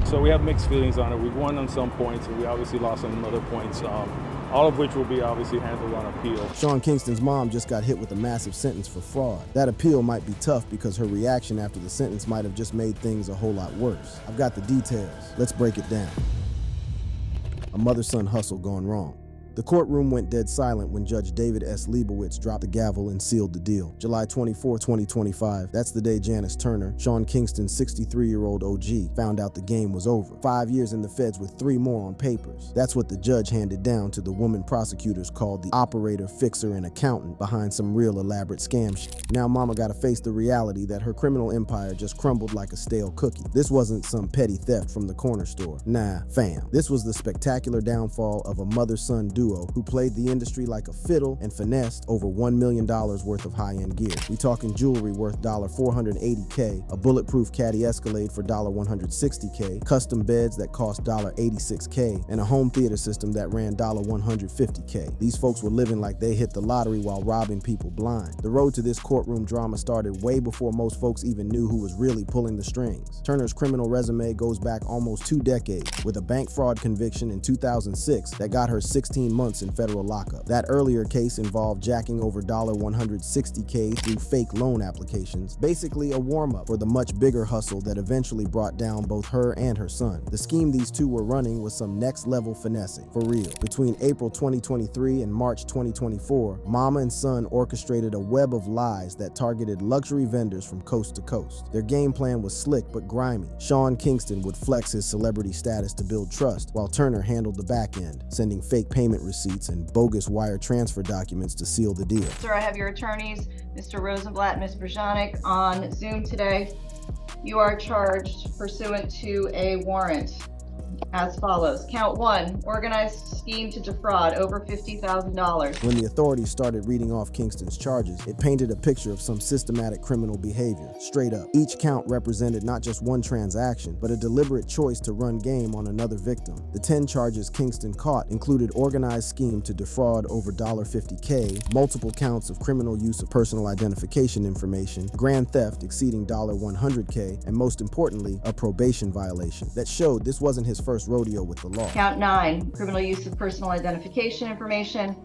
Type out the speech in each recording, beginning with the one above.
So we have mixed feelings on it. We've won on some points, and we obviously lost on other points, all of which will be obviously handled on appeal. Sean Kingston's mom just got hit with a massive sentence for fraud. That appeal might be tough because her reaction after the sentence might have just made things a whole lot worse. I've got the details. Let's break it down. A mother-son hustle gone wrong. The courtroom went dead silent when Judge David S. Leibowitz dropped the gavel and sealed the deal. July 24, 2025, that's the day Janice Turner, Sean Kingston's 63-year-old OG, found out the game was over. 5 years in the feds with 3 more on papers. That's what the judge handed down to the woman prosecutors called the operator, fixer, and accountant behind some real elaborate scam shit. Now mama gotta face the reality that her criminal empire just crumbled like a stale cookie. This wasn't some petty theft from the corner store. Nah, fam. This was the spectacular downfall of a mother-son duo who played the industry like a fiddle and finessed over $1 million worth of high-end gear. We talking jewelry worth $480K, a bulletproof Caddy Escalade for $160K, custom beds that cost $86K, and a home theater system that ran $150K. These folks were living like they hit the lottery while robbing people blind. The road to this courtroom drama started way before most folks even knew who was really pulling the strings. Turner's criminal resume goes back almost 2 decades, with a bank fraud conviction in 2006 that got her 16 months in federal lockup. That earlier case involved jacking over $160K through fake loan applications, basically a warm-up for the much bigger hustle that eventually brought down both her and her son. The scheme these two were running was some next-level finessing, for real. Between April 2023 and March 2024, mama and son orchestrated a web of lies that targeted luxury vendors from coast to coast. Their game plan was slick but grimy. Sean Kingston would flex his celebrity status to build trust, while Turner handled the back end, sending fake payment receipts and bogus wire transfer documents to seal the deal. Sir, I have your attorneys, Mr. Rosenblatt, Ms. Brzezanek, on Zoom today. You are charged pursuant to a warrant as follows. Count 1, organized scheme to defraud over $50,000. When the authorities started reading off Kingston's charges, it painted a picture of some systematic criminal behavior, straight up. Each count represented not just one transaction, but a deliberate choice to run game on another victim. The 10 charges Kingston caught included organized scheme to defraud over $50K, multiple counts of criminal use of personal identification information, grand theft exceeding $100K, and most importantly, a probation violation that showed this wasn't his first rodeo with the law. Count 9, criminal use of personal identification information.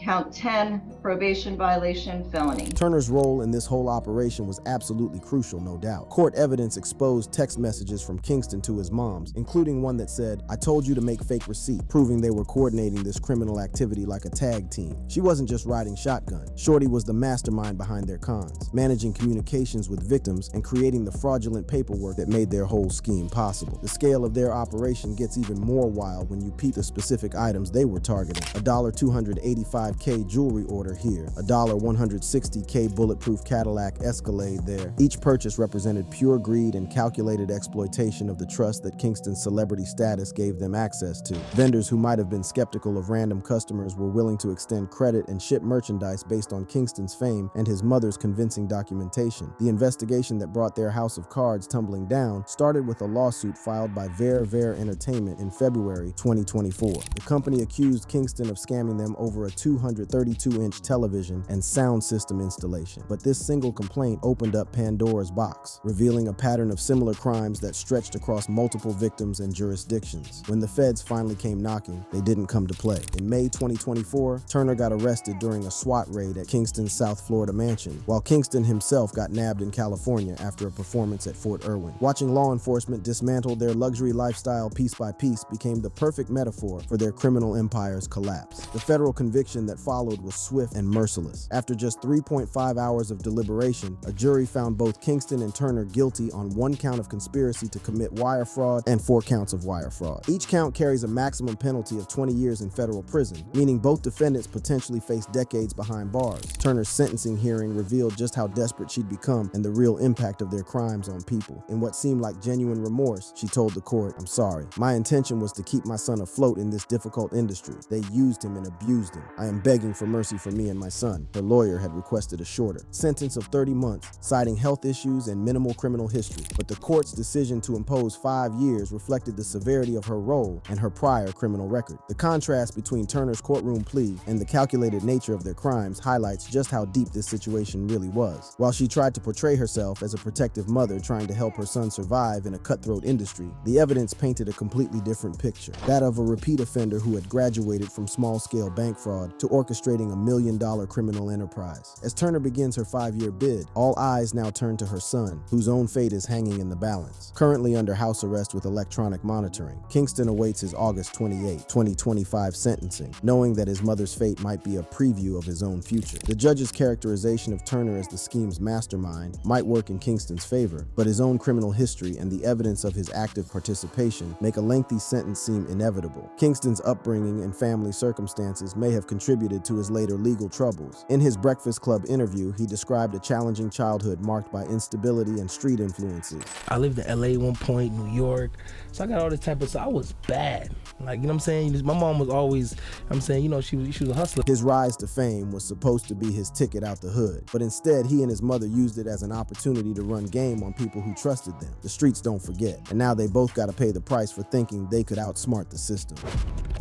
Count 10, probation violation, felony. Turner's role in this whole operation was absolutely crucial, no doubt. Court evidence exposed text messages from Kingston to his moms, including one that said, "I told you to make fake receipt," proving they were coordinating this criminal activity like a tag team. She wasn't just riding shotgun. Shorty was the mastermind behind their cons, managing communications with victims and creating the fraudulent paperwork that made their whole scheme possible. The scale of their operation gets even more wild when you peep the specific items they were targeting. A $285K jewelry order here, a $160K bulletproof Cadillac Escalade there. Each purchase represented pure greed and calculated exploitation of the trust that Kingston's celebrity status gave them access to. Vendors who might have been skeptical of random customers were willing to extend credit and ship merchandise based on Kingston's fame and his mother's convincing documentation. The investigation that brought their house of cards tumbling down started with a lawsuit filed by Ver Entertainment in February 2024. The company accused Kingston of scamming them over a 232-inch television and sound system installation. But this single complaint opened up Pandora's box, revealing a pattern of similar crimes that stretched across multiple victims and jurisdictions. When the feds finally came knocking, they didn't come to play. In May 2024, Turner got arrested during a SWAT raid at Kingston's South Florida mansion, while Kingston himself got nabbed in California after a performance at Fort Irwin. Watching law enforcement dismantle their luxury lifestyle piece by piece became the perfect metaphor for their criminal empire's collapse. The federal conviction that followed was swift and merciless. After just 3.5 hours of deliberation, a jury found both Kingston and Turner guilty on 1 count of conspiracy to commit wire fraud and 4 counts of wire fraud. Each count carries a maximum penalty of 20 years in federal prison, meaning both defendants potentially face decades behind bars. Turner's sentencing hearing revealed just how desperate she'd become and the real impact of their crimes on people. In what seemed like genuine remorse, she told the court, "I'm sorry. My intention was to keep my son afloat in this difficult industry. They used him and abused him. I am am begging for mercy for me and my son. Her lawyer had requested a shorter sentence of 30 months, citing health issues and minimal criminal history. But the court's decision to impose 5 years reflected the severity of her role and her prior criminal record. The contrast between Turner's courtroom plea and the calculated nature of their crimes highlights just how deep this situation really was. While she tried to portray herself as a protective mother trying to help her son survive in a cutthroat industry, the evidence painted a completely different picture, that of a repeat offender who had graduated from small-scale bank fraud to orchestrating a $1 million criminal enterprise. As Turner begins her 5-year bid, all eyes now turn to her son, whose own fate is hanging in the balance. Currently under house arrest with electronic monitoring, Kingston awaits his August 28, 2025 sentencing, knowing that his mother's fate might be a preview of his own future. The judge's characterization of Turner as the scheme's mastermind might work in Kingston's favor, but his own criminal history and the evidence of his active participation make a lengthy sentence seem inevitable. Kingston's upbringing and family circumstances may have contributed to his later legal troubles. In his Breakfast Club interview, he described a challenging childhood marked by instability and street influences. I lived in LA one point, New York, so I got all this type of stuff. I was bad. Like, you know what I'm saying? My mom was always, she was a hustler. His rise to fame was supposed to be his ticket out the hood, but instead he and his mother used it as an opportunity to run game on people who trusted them. The streets don't forget, and now they both got to pay the price for thinking they could outsmart the system.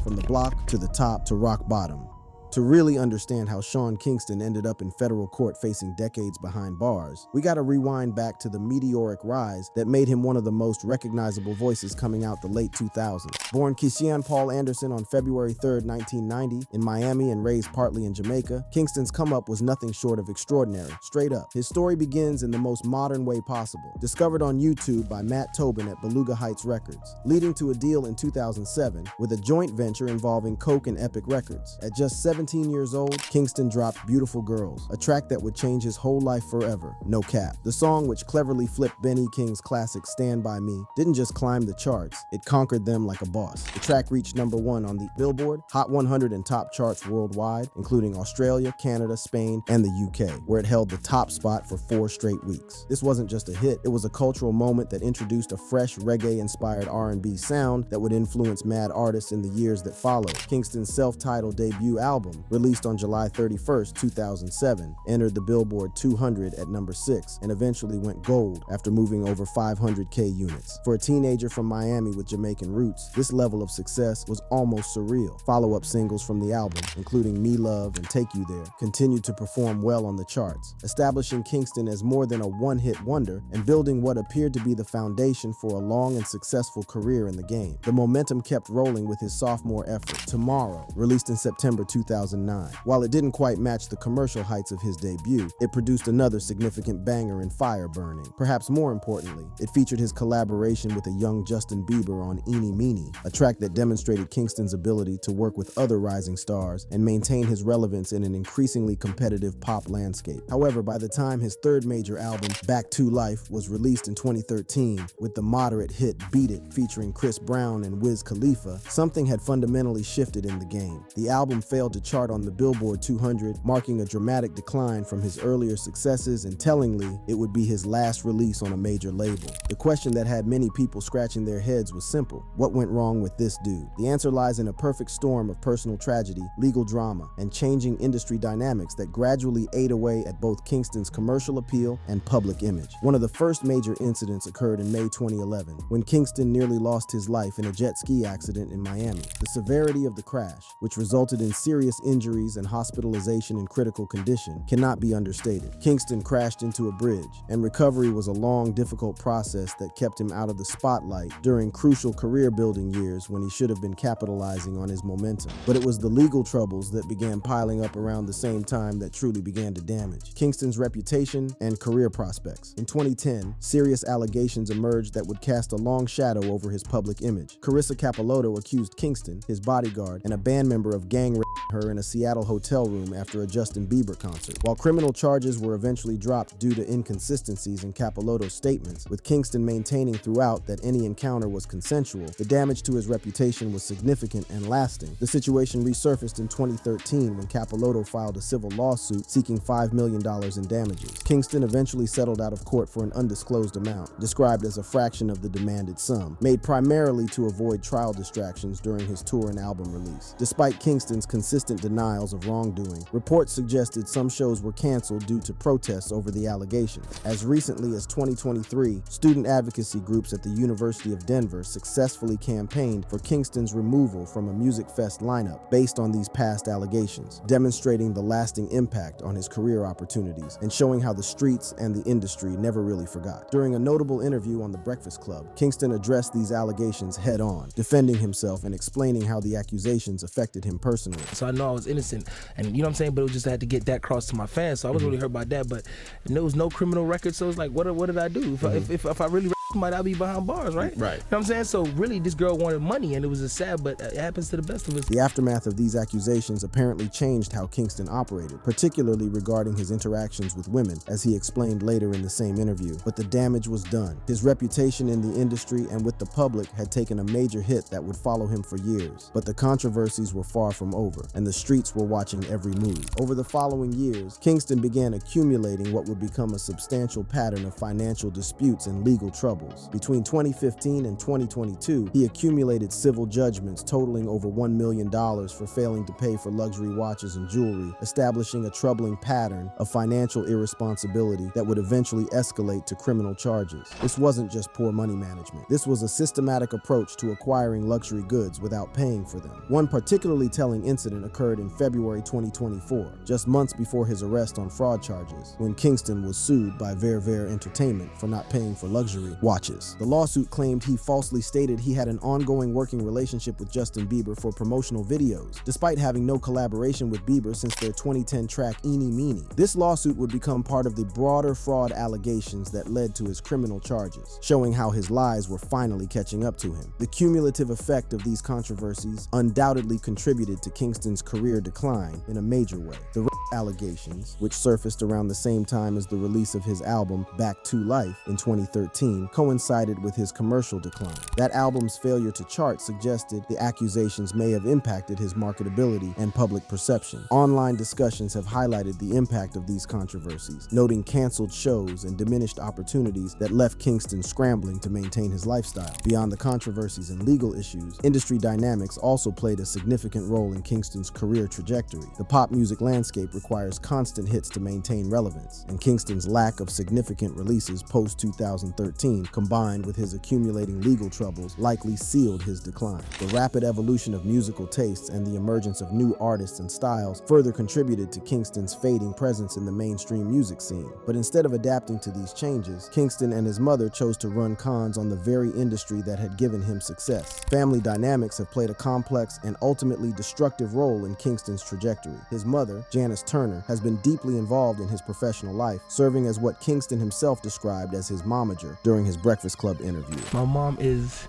From the block to the top to rock bottom. To really understand how Sean Kingston ended up in federal court facing decades behind bars, we gotta rewind back to the meteoric rise that made him one of the most recognizable voices coming out the late 2000s. Born Kishian Paul Anderson on February 3, 1990, in Miami and raised partly in Jamaica, Kingston's come up was nothing short of extraordinary, straight up. His story begins in the most modern way possible, discovered on YouTube by Matt Tobin at Beluga Heights Records, leading to a deal in 2007 with a joint venture involving Coke and Epic Records. At just 17 years old, Kingston dropped Beautiful Girls, a track that would change his whole life forever, no cap. The song, which cleverly flipped Ben E. King's classic Stand By Me, didn't just climb the charts, it conquered them like a boss. The track reached #1 on the Billboard, Hot 100 and top charts worldwide, including Australia, Canada, Spain, and the UK, where it held the top spot for 4 straight weeks. This wasn't just a hit, it was a cultural moment that introduced a fresh reggae-inspired R&B sound that would influence mad artists in the years that followed. Kingston's self-titled debut album, released on July 31st, 2007, entered the Billboard 200 at #6 and eventually went gold after moving over 500K units. For a teenager from Miami with Jamaican roots, this level of success was almost surreal. Follow-up singles from the album, including Me Love and Take You There, continued to perform well on the charts, establishing Kingston as more than a one-hit wonder and building what appeared to be the foundation for a long and successful career in the game. The momentum kept rolling with his sophomore effort, Tomorrow, released in September 2009. While it didn't quite match the commercial heights of his debut, it produced another significant banger in Fire Burning. Perhaps more importantly, it featured his collaboration with a young Justin Bieber on Eeny Meeny, a track that demonstrated Kingston's ability to work with other rising stars and maintain his relevance in an increasingly competitive pop landscape. However, by the time his third major album, Back to Life, was released in 2013, with the moderate hit Beat It featuring Chris Brown and Wiz Khalifa, something had fundamentally shifted in the game. The album failed to chart on the Billboard 200, marking a dramatic decline from his earlier successes, and tellingly, it would be his last release on a major label. The question that had many people scratching their heads was simple: what went wrong with this dude? The answer lies in a perfect storm of personal tragedy, legal drama, and changing industry dynamics that gradually ate away at both Kingston's commercial appeal and public image. One of the first major incidents occurred in May 2011, when Kingston nearly lost his life in a jet ski accident in Miami. The severity of the crash, which resulted in serious injuries and hospitalization in critical condition, cannot be understated. Kingston crashed into a bridge, and recovery was a long, difficult process that kept him out of the spotlight during crucial career-building years when he should have been capitalizing on his momentum. But it was the legal troubles that began piling up around the same time that truly began to damage Kingston's reputation and career prospects. In 2010, serious allegations emerged that would cast a long shadow over his public image. Carissa Capilotto accused Kingston, his bodyguard, and a band member of gang raping her in a Seattle hotel room after a Justin Bieber concert. While criminal charges were eventually dropped due to inconsistencies in Capilotto's statements, with Kingston maintaining throughout that any encounter was consensual, the damage to his reputation was significant and lasting. The situation resurfaced in 2013 when Capilotto filed a civil lawsuit seeking $5 million in damages. Kingston eventually settled out of court for an undisclosed amount, described as a fraction of the demanded sum, made primarily to avoid trial distractions during his tour and album release. Despite Kingston's consistent consistent denials of wrongdoing. Reports suggested some shows were canceled due to protests over the allegations. As recently as 2023, student advocacy groups at the University of Denver successfully campaigned for Kingston's removal from a music fest lineup based on these past allegations, demonstrating the lasting impact on his career opportunities and showing how the streets and the industry never really forgot. During a notable interview on The Breakfast Club, Kingston addressed these allegations head-on, defending himself and explaining how the accusations affected him personally. So I know I was innocent, and you know what I'm saying, but it was just I had to get that across to my fans, so I was really hurt about that, but there was no criminal record, so it's like, what did I do? If I really somebody, I'll be behind bars, right? Right. You know what I'm saying? So really, this girl wanted money, and it was just sad, but it happens to the best of us. The aftermath of these accusations apparently changed how Kingston operated, particularly regarding his interactions with women, as he explained later in the same interview. But the damage was done. His reputation in the industry and with the public had taken a major hit that would follow him for years. But the controversies were far from over, and the streets were watching every move. Over the following years, Kingston began accumulating what would become a substantial pattern of financial disputes and legal troubles. Between 2015 and 2022, he accumulated civil judgments totaling over $1 million for failing to pay for luxury watches and jewelry, establishing a troubling pattern of financial irresponsibility that would eventually escalate to criminal charges. This wasn't just poor money management. This was a systematic approach to acquiring luxury goods without paying for them. One particularly telling incident occurred in February 2024, just months before his arrest on fraud charges, when Kingston was sued by Ver Entertainment for not paying for luxury watches. The lawsuit claimed he falsely stated he had an ongoing working relationship with Justin Bieber for promotional videos, despite having no collaboration with Bieber since their 2010 track Eenie Meenie. This lawsuit would become part of the broader fraud allegations that led to his criminal charges, showing how his lies were finally catching up to him. The cumulative effect of these controversies undoubtedly contributed to Kingston's career decline in a major way. The allegations, which surfaced around the same time as the release of his album Back to Life in 2013, coincided with his commercial decline. That album's failure to chart suggested the accusations may have impacted his marketability and public perception. Online discussions have highlighted the impact of these controversies, noting canceled shows and diminished opportunities that left Kingston scrambling to maintain his lifestyle. Beyond the controversies and legal issues, industry dynamics also played a significant role in Kingston's career trajectory. The pop music landscape requires constant hits to maintain relevance, and Kingston's lack of significant releases post-2013, combined with his accumulating legal troubles, likely sealed his decline. The rapid evolution of musical tastes and the emergence of new artists and styles further contributed to Kingston's fading presence in the mainstream music scene. But instead of adapting to these changes, Kingston and his mother chose to run cons on the very industry that had given him success. Family dynamics have played a complex and ultimately destructive role in Kingston's trajectory. His mother, Janice Turner, has been deeply involved in his professional life, serving as what Kingston himself described as his momager during his Breakfast Club interview. My mom is,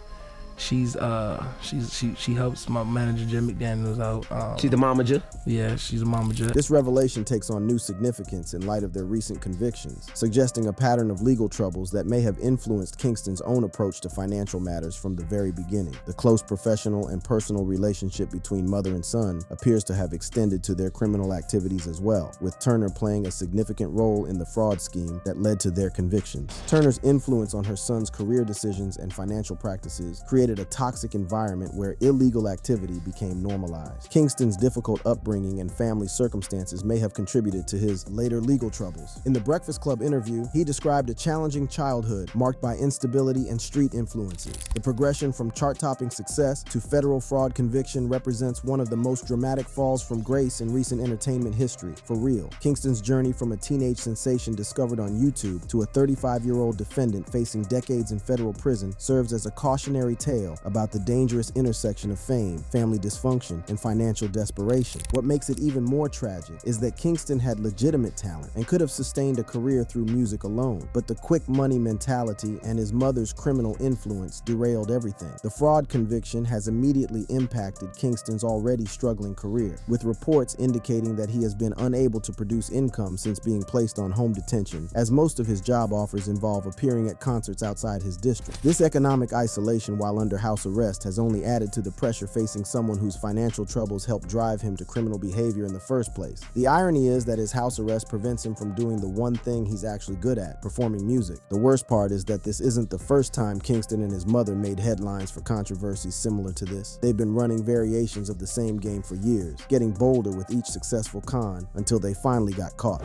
she helps my manager Jim McDaniels out. She's the momager? Yeah, she's a momager. This revelation takes on new significance in light of their recent convictions, suggesting a pattern of legal troubles that may have influenced Kingston's own approach to financial matters from the very beginning. The close professional and personal relationship between mother and son appears to have extended to their criminal activities as well, with Turner playing a significant role in the fraud scheme that led to their convictions. Turner's influence on her son's career decisions and financial practices created a toxic environment where illegal activity became normalized. Kingston's difficult upbringing and family circumstances may have contributed to his later legal troubles. In the Breakfast Club interview, he described a challenging childhood marked by instability and street influences. The progression from chart-topping success to federal fraud conviction represents one of the most dramatic falls from grace in recent entertainment history, for real. Kingston's journey from a teenage sensation discovered on YouTube to a 35-year-old defendant facing decades in federal prison serves as a cautionary tale about the dangerous intersection of fame, family dysfunction, and financial desperation. What makes it even more tragic is that Kingston had legitimate talent and could have sustained a career through music alone, but the quick money mentality and his mother's criminal influence derailed everything. The fraud conviction has immediately impacted Kingston's already struggling career, with reports indicating that he has been unable to produce income since being placed on home detention, as most of his job offers involve appearing at concerts outside his district. This economic isolation, while under house arrest has only added to the pressure facing someone whose financial troubles helped drive him to criminal behavior in the first place. The irony is that his house arrest prevents him from doing the one thing he's actually good at, performing music. The worst part is that this isn't the first time Kingston and his mother made headlines for controversies similar to this. They've been running variations of the same game for years, getting bolder with each successful con until they finally got caught.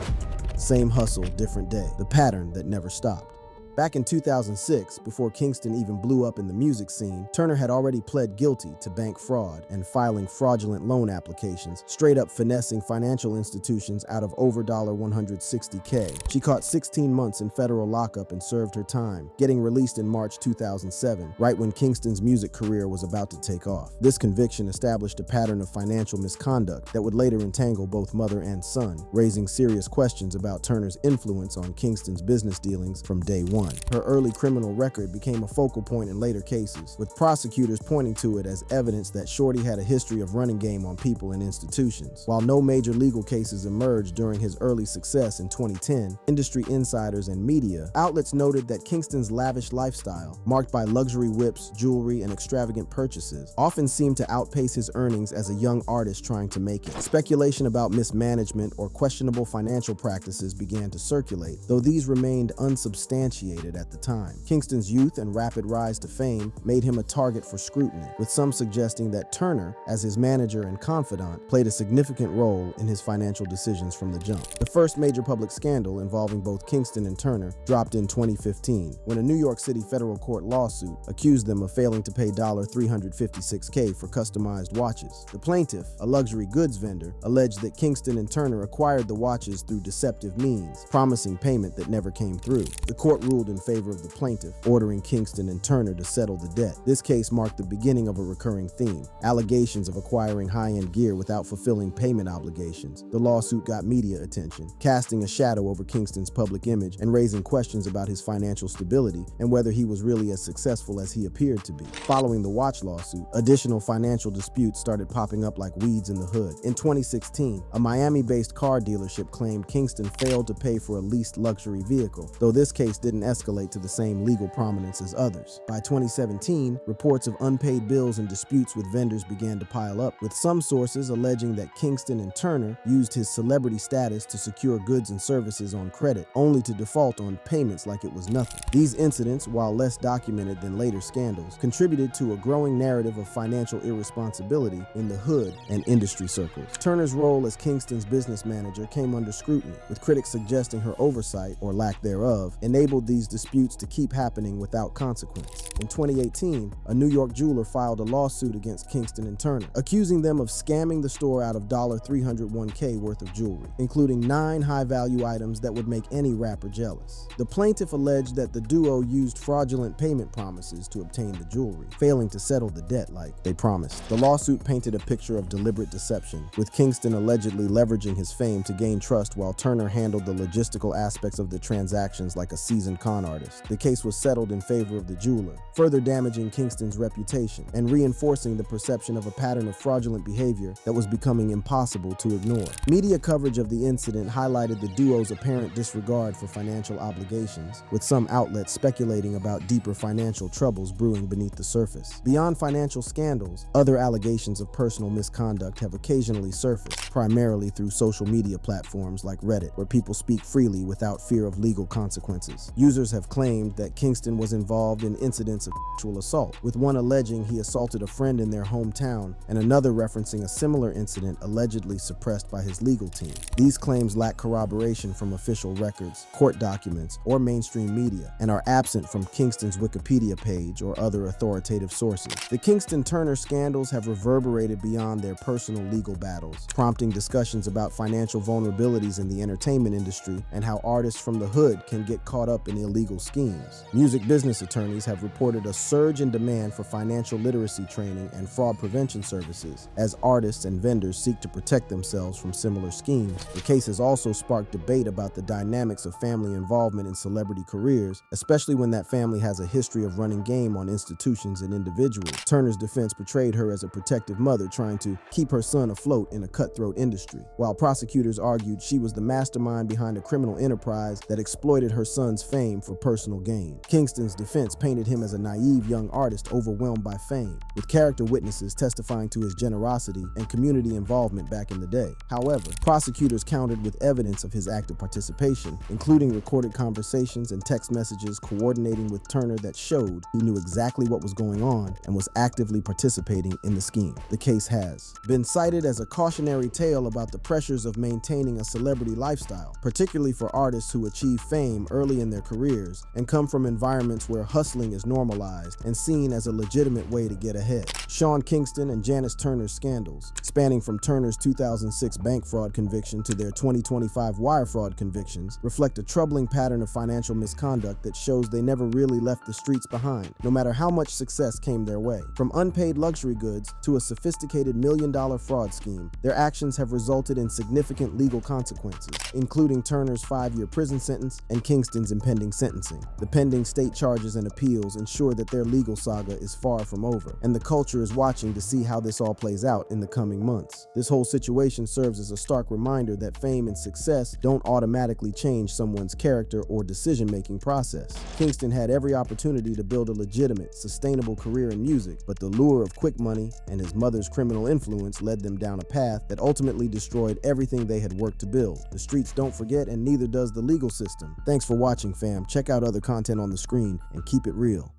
Same hustle, different day. The pattern that never stopped. Back in 2006, before Kingston even blew up in the music scene, Turner had already pled guilty to bank fraud and filing fraudulent loan applications, straight up finessing financial institutions out of over $160K. She caught 16 months in federal lockup and served her time, getting released in March 2007, right when Kingston's music career was about to take off. This conviction established a pattern of financial misconduct that would later entangle both mother and son, raising serious questions about Turner's influence on Kingston's business dealings from day one. Her early criminal record became a focal point in later cases, with prosecutors pointing to it as evidence that Shorty had a history of running game on people and institutions. While no major legal cases emerged during his early success in 2010, industry insiders and media outlets noted that Kingston's lavish lifestyle, marked by luxury whips, jewelry, and extravagant purchases, often seemed to outpace his earnings as a young artist trying to make it. Speculation about mismanagement or questionable financial practices began to circulate, though these remained unsubstantiated at the time. Kingston's youth and rapid rise to fame made him a target for scrutiny, with some suggesting that Turner, as his manager and confidant, played a significant role in his financial decisions from the jump. The first major public scandal involving both Kingston and Turner dropped in 2015, when a New York City federal court lawsuit accused them of failing to pay $356K for customized watches. The plaintiff, a luxury goods vendor, alleged that Kingston and Turner acquired the watches through deceptive means, promising payment that never came through. The court ruled in favor of the plaintiff, ordering Kingston and Turner to settle the debt. This case marked the beginning of a recurring theme: allegations of acquiring high-end gear without fulfilling payment obligations. The lawsuit got media attention, casting a shadow over Kingston's public image and raising questions about his financial stability and whether he was really as successful as he appeared to be. Following the watch lawsuit, additional financial disputes started popping up like weeds in the hood. In 2016, a Miami-based car dealership claimed Kingston failed to pay for a leased luxury vehicle, though this case didn't escalate to the same legal prominence as others. By 2017, reports of unpaid bills and disputes with vendors began to pile up, with some sources alleging that Kingston and Turner used his celebrity status to secure goods and services on credit, only to default on payments like it was nothing. These incidents, while less documented than later scandals, contributed to a growing narrative of financial irresponsibility in the hood and industry circles. Turner's role as Kingston's business manager came under scrutiny, with critics suggesting her oversight, or lack thereof, enabled these disputes to keep happening without consequence. In 2018, a New York jeweler filed a lawsuit against Kingston and Turner, accusing them of scamming the store out of $301K worth of jewelry, including 9 high-value items that would make any rapper jealous. The plaintiff alleged that the duo used fraudulent payment promises to obtain the jewelry, failing to settle the debt like they promised. The lawsuit painted a picture of deliberate deception, with Kingston allegedly leveraging his fame to gain trust while Turner handled the logistical aspects of the transactions like a seasoned con artist. The case was settled in favor of the jeweler, further damaging Kingston's reputation and reinforcing the perception of a pattern of fraudulent behavior that was becoming impossible to ignore. Media coverage of the incident highlighted the duo's apparent disregard for financial obligations, with some outlets speculating about deeper financial troubles brewing beneath the surface. Beyond financial scandals, other allegations of personal misconduct have occasionally surfaced, primarily through social media platforms like Reddit, where people speak freely without fear of legal consequences. Users have claimed that Kingston was involved in incidents of sexual assault, with one alleging he assaulted a friend in their hometown and another referencing a similar incident allegedly suppressed by his legal team. These claims lack corroboration from official records, court documents, or mainstream media, and are absent from Kingston's Wikipedia page or other authoritative sources. The Kingston-Turner scandals have reverberated beyond their personal legal battles, prompting discussions about financial vulnerabilities in the entertainment industry and how artists from the hood can get caught up in illegal schemes. Music business attorneys have reported a surge in demand for financial literacy training and fraud prevention services as artists and vendors seek to protect themselves from similar schemes. The case has also sparked debate about the dynamics of family involvement in celebrity careers, especially when that family has a history of running game on institutions and individuals. Turner's defense portrayed her as a protective mother trying to keep her son afloat in a cutthroat industry, while prosecutors argued she was the mastermind behind a criminal enterprise that exploited her son's fame fame for personal gain. Kingston's defense painted him as a naive young artist overwhelmed by fame, with character witnesses testifying to his generosity and community involvement back in the day. However, prosecutors countered with evidence of his active participation, including recorded conversations and text messages coordinating with Turner that showed he knew exactly what was going on and was actively participating in the scheme. The case has been cited as a cautionary tale about the pressures of maintaining a celebrity lifestyle, particularly for artists who achieve fame early in their careers and come from environments where hustling is normalized and seen as a legitimate way to get ahead. Sean Kingston and Janice Turner's scandals, spanning from Turner's 2006 bank fraud conviction to their 2025 wire fraud convictions, reflect a troubling pattern of financial misconduct that shows they never really left the streets behind, no matter how much success came their way. From unpaid luxury goods to a sophisticated million-dollar fraud scheme, their actions have resulted in significant legal consequences, including Turner's 5-year prison sentence and Kingston's impending sentencing. The pending state charges and appeals ensure that their legal saga is far from over, and the culture is watching to see how this all plays out in the coming months. This whole situation serves as a stark reminder that fame and success don't automatically change someone's character or decision-making process. Kingston had every opportunity to build a legitimate, sustainable career in music, but the lure of quick money and his mother's criminal influence led them down a path that ultimately destroyed everything they had worked to build. The streets don't forget, and neither does the legal system. Thanks for watching, fam. Check out other content on the screen and keep it real.